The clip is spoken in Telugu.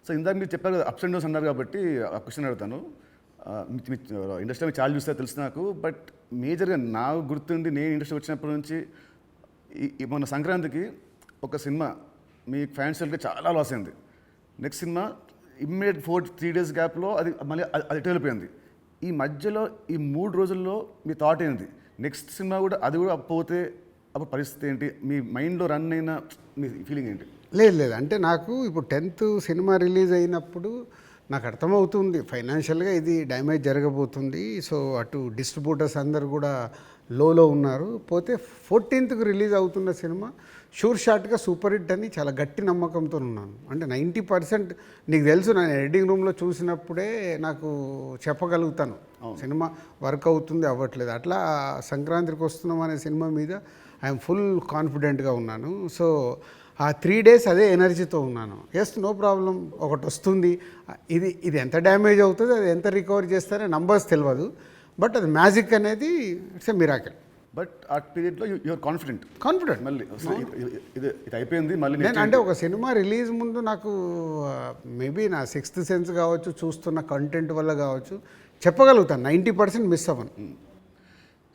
సో ఇందాక మీరు చెప్పారు కదా అప్స్ అండ్ డౌన్స్ అన్నారు కాబట్టి ఆ క్వశ్చన్ అడుగుతాను. ఇండస్ట్రీలో మీరు చాలా చూస్తే తెలుసు నాకు, బట్ మేజర్గా నాకు గుర్తుండి నేను ఇండస్ట్రీ వచ్చినప్పటి నుంచి మొన్న సంక్రాంతికి ఒక సినిమా మీ ఫ్యాన్స్కి చాలా లాస్ అయింది. నెక్స్ట్ సినిమా ఇమ్మీడియట్ 3 days గ్యాప్లో అది మళ్ళీ అది వెళ్ళిపోయింది. ఈ మధ్యలో ఈ 3 రోజుల్లో మీ థాట్ ఏంటి? నెక్స్ట్ సినిమా కూడా అది కూడా పోతే అప్పుడు పరిస్థితి ఏంటి? మీ మైండ్లో రన్ అయిన మీ ఫీలింగ్ ఏంటి? లేదు అంటే నాకు ఇప్పుడు 10th సినిమా రిలీజ్ అయినప్పుడు నాకు అర్థమవుతుంది ఫైనాన్షియల్గా ఇది డ్యామేజ్ జరగబోతుంది. సో అటు డిస్ట్రిబ్యూటర్స్ అందరు కూడా లోలో ఉన్నారు. పోతే 14th రిలీజ్ అవుతున్న సినిమా షూర్ షాట్గా సూపర్ హిట్ అని చాలా గట్టి నమ్మకంతో ఉన్నాను. అంటే 90% నీకు తెలుసు, నేను ఎడిటింగ్ రూమ్లో చూసినప్పుడే నాకు చెప్పగలుగుతాను సినిమా వర్క్ అవుతుంది అవ్వట్లేదు. అట్లా సంక్రాంతికి వస్తున్నాం అనే సినిమా మీద ఐఎమ్ ఫుల్ కాన్ఫిడెంట్గా ఉన్నాను. సో ఆ 3 days అదే ఎనర్జీతో ఉన్నాను. ఎస్, నో ప్రాబ్లం, ఒకటి వస్తుంది. ఇది ఎంత డ్యామేజ్ అవుతుంది, అది ఎంత రికవర్ చేస్తారో నంబర్స్ తెలియదు, బట్ అది మ్యాజిక్ అనేది ఇట్స్ ఎ మిరాకిల్. బట్ ఆ పీరియడ్లో యూఆర్ కాన్ఫిడెంట్ మళ్ళీ ఇది అయిపోయింది మళ్ళీ నేను అంటే ఒక సినిమా రిలీజ్ ముందు నాకు మేబీ నా 6th సెన్స్ కావచ్చు, చూస్తున్న కంటెంట్ వల్ల కావచ్చు, చెప్పగలుగుతాను 90% మిస్ అవ్వను.